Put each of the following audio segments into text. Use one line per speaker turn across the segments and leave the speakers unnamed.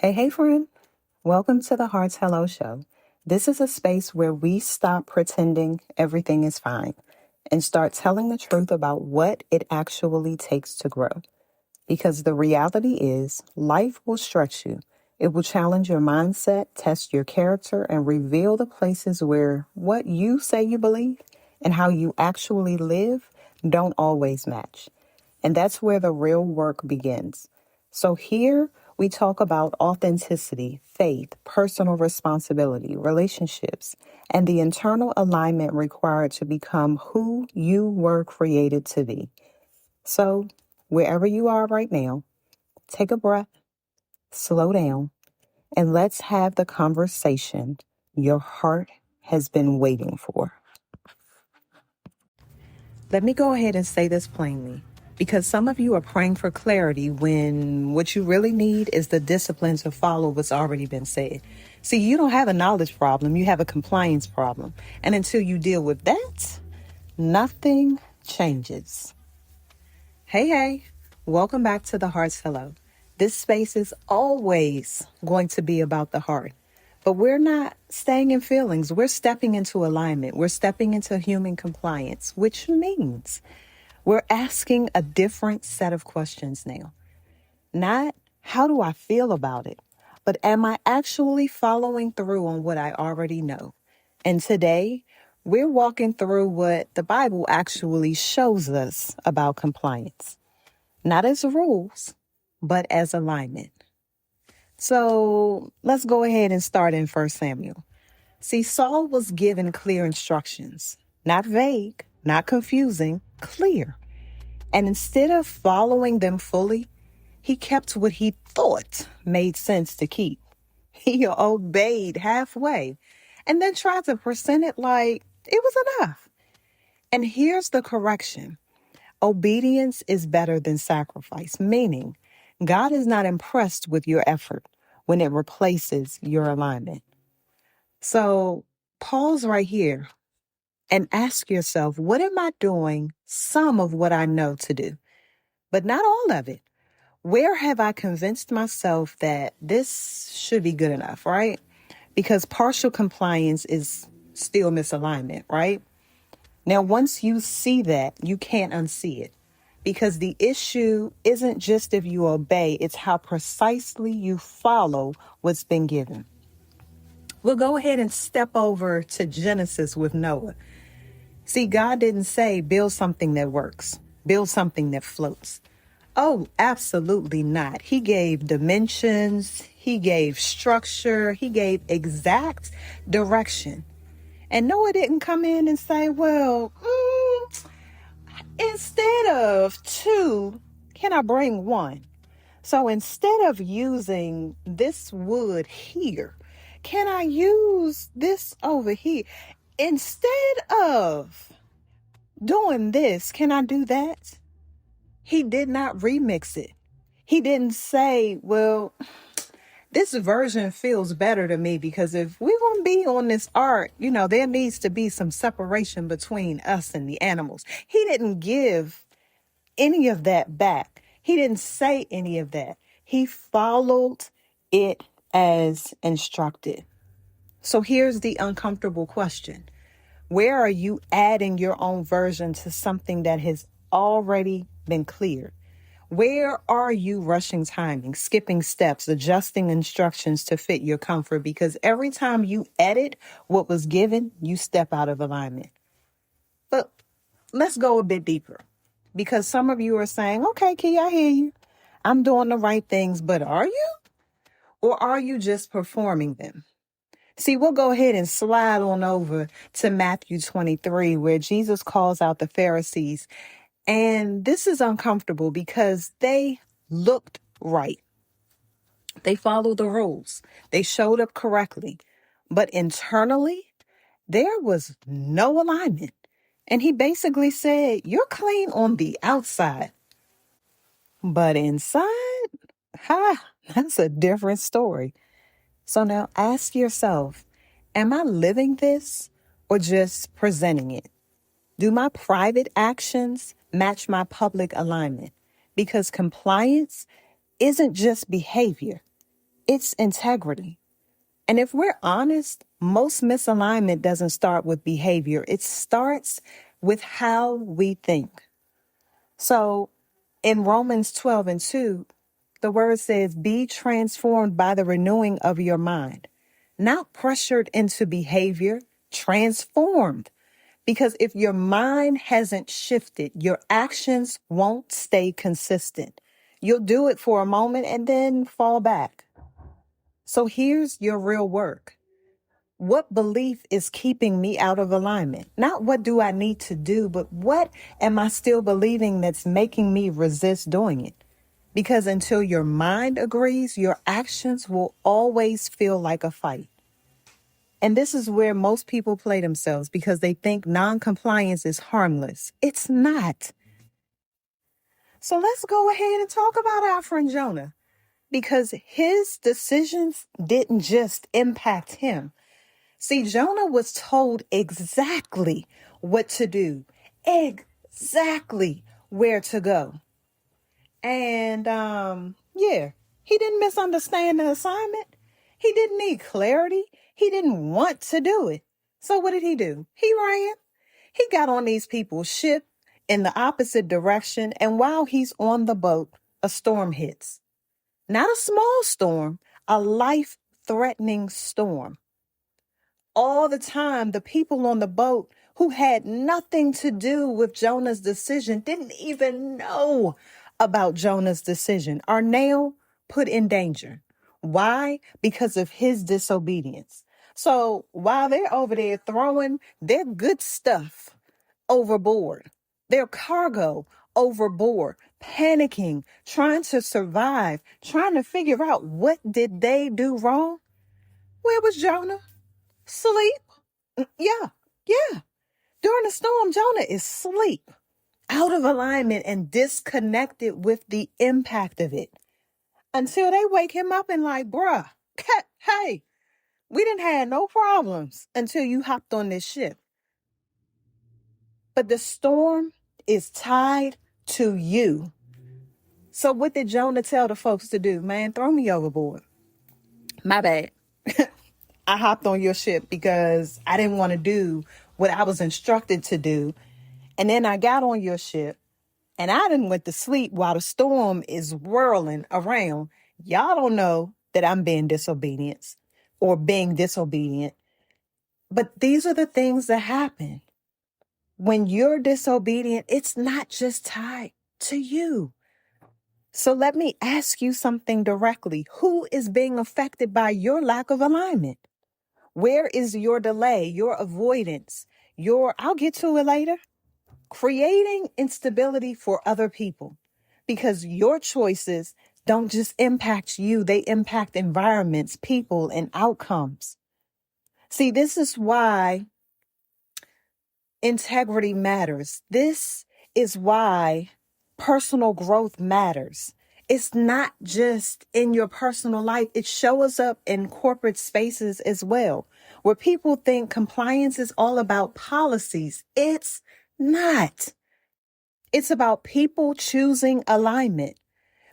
Hey, friend. Welcome to the Hearts Hello Show. This is a space where we stop pretending everything is fine and start telling the truth about what it actually takes to grow. Because the reality is, life will stretch you. It will challenge your mindset, test your character, and reveal the places where what you say you believe and how you actually live don't always match. And that's where the real work begins. So here we talk about authenticity, faith, personal responsibility, relationships, and the internal alignment required to become who you were created to be. So wherever you are right now, take a breath, slow down, and let's have the conversation your heart has been waiting for. Let me go ahead and say this plainly, because some of you are praying for clarity when what you really need is the discipline to follow what's already been said. See, you don't have a knowledge problem, you have a compliance problem. And until you deal with that, nothing changes. Hey, welcome back to the Heart's Hello. This space is always going to be about the heart. But we're not staying in feelings. We're stepping into alignment. We're stepping into human compliance, which means we're asking a different set of questions now. Not how do I feel about it, but am I actually following through on what I already know? And today, we're walking through what the Bible actually shows us about compliance, not as rules, but as alignment. So let's go ahead and start in 1 Samuel. See, Saul was given clear instructions, not vague, not confusing, clear. And instead of following them fully, he kept what he thought made sense to keep. He obeyed halfway and then tried to present it like it was enough. And here's the correction. Obedience is better than sacrifice, meaning God is not impressed with your effort when it replaces your alignment. So pause right here and ask yourself, what am I doing some of what I know to do, but not all of it? Where have I convinced myself that this should be good enough, right? Because partial compliance is still misalignment, right? Now, once you see that, you can't unsee it. Because the issue isn't just if you obey, it's how precisely you follow what's been given. We'll go ahead and step over to Genesis with Noah. See, God didn't say build something that works, build something that floats. Oh, absolutely not. He gave dimensions, he gave structure, he gave exact direction. And Noah didn't come in and say, well, instead of two, can I bring one? So instead of using this wood here, can I use this over here? Instead of doing this, can I do that? He did not remix it. He didn't say, well, this version feels better to me because if we're going to be on this art, there needs to be some separation between us and the animals. He didn't give any of that back. He didn't say any of that. He followed it as instructed. So here's the uncomfortable question. Where are you adding your own version to something that has already been cleared? Where are you rushing timing, skipping steps, adjusting instructions to fit your comfort? Because every time you edit what was given, you step out of alignment. But let's go a bit deeper. Because some of you are saying, okay, Key, I hear you. I'm doing the right things, but are you? Or are you just performing them? See, we'll go ahead and slide on over to Matthew 23, where Jesus calls out the Pharisees. And this is uncomfortable because they looked right. They followed the rules. They showed up correctly. But internally, there was no alignment. And he basically said, you're clean on the outside, but inside, that's a different story. So now ask yourself, am I living this or just presenting it? Do my private actions match my public alignment? Because compliance isn't just behavior. It's integrity. And if we're honest, most misalignment doesn't start with behavior. It starts with how we think. So in Romans 12:2, the word says, be transformed by the renewing of your mind, not pressured into behavior, transformed. Because if your mind hasn't shifted, your actions won't stay consistent. You'll do it for a moment and then fall back. So here's your real work. What belief is keeping me out of alignment? Not what do I need to do, but what am I still believing that's making me resist doing it? Because until your mind agrees, your actions will always feel like a fight. And this is where most people play themselves because they think non-compliance is harmless. It's not. So let's go ahead and talk about our friend Jonah, because his decisions didn't just impact him. See, Jonah was told exactly what to do, exactly where to go. And yeah, he didn't misunderstand the assignment. He didn't need clarity. He didn't want to do it. So what did he do? He ran. He got on these people's ship in the opposite direction. And while he's on the boat, a storm hits. Not a small storm, a life-threatening storm. All the time, the people on the boat who had nothing to do with Jonah's decision didn't even know about Jonah's decision are now put in danger. Why? Because of his disobedience. So while they're over there throwing their good stuff overboard, their cargo overboard, panicking, trying to survive, trying to figure out what did they do wrong, where was Jonah? Sleep. Yeah, yeah. During the storm, Jonah is asleep, out of alignment and disconnected with the impact of it. Until they wake him up and like, bruh, hey, we didn't have no problems until you hopped on this ship. But the storm is tied to you. So what did Jonah tell the folks to do? Man, throw me overboard. My bad. I hopped on your ship because I didn't want to do what I was instructed to do. And then I got on your ship and I done went to sleep while the storm is whirling around. Y'all don't know that I'm being disobedient or being disobedient. But these are the things that happen. When you're disobedient, it's not just tied to you. So let me ask you something directly. Who is being affected by your lack of alignment? Where is your delay, your avoidance, I'll get to it later, creating instability for other people? Because your choices don't just impact you, they impact environments, people, and outcomes. See, this is why integrity matters. This is why personal growth matters. It's not just in your personal life. It shows up in corporate spaces as well, where people think compliance is all about policies. It's not. It's about people choosing alignment.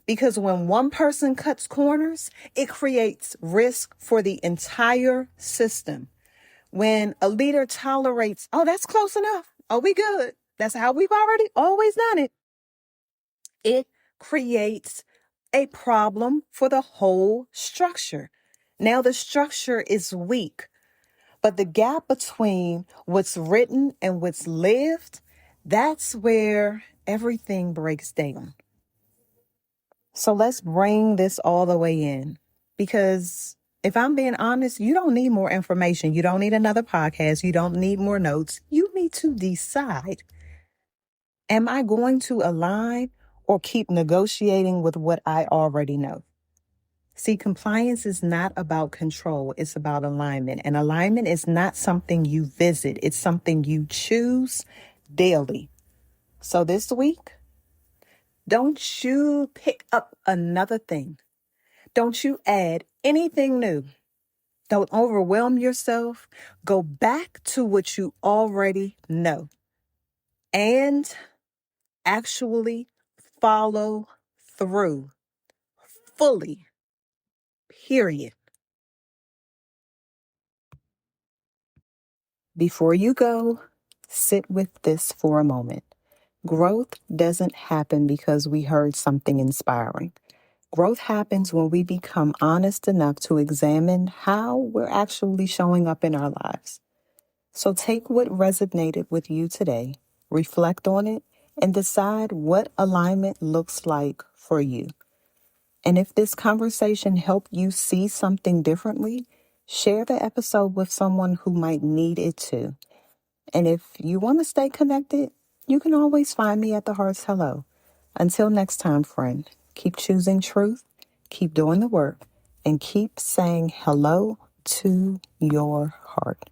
Because when one person cuts corners, it creates risk for the entire system. When a leader tolerates, oh, that's close enough. Oh, we good. That's how we've already always done it. It creates a problem for the whole structure. Now the structure is weak, but the gap between what's written and what's lived, that's where everything breaks down. So let's bring this all the way in, because if I'm being honest, you don't need more information. You don't need another podcast. You don't need more notes. You need to decide, am I going to align or keep negotiating with what I already know? See, compliance is not about control. It's about alignment. And alignment is not something you visit. It's something you choose daily. So this week, don't you pick up another thing. Don't you add anything new. Don't overwhelm yourself. Go back to what you already know and actually follow through fully. period. Before you go, sit with this for a moment. Growth doesn't happen because we heard something inspiring. Growth happens when we become honest enough to examine how we're actually showing up in our lives. So take what resonated with you today, reflect on it, and decide what alignment looks like for you. And if this conversation helped you see something differently, share the episode with someone who might need it too. And if you want to stay connected, you can always find me at the Heart's Hello. Until next time, friend, keep choosing truth, keep doing the work, and keep saying hello to your heart.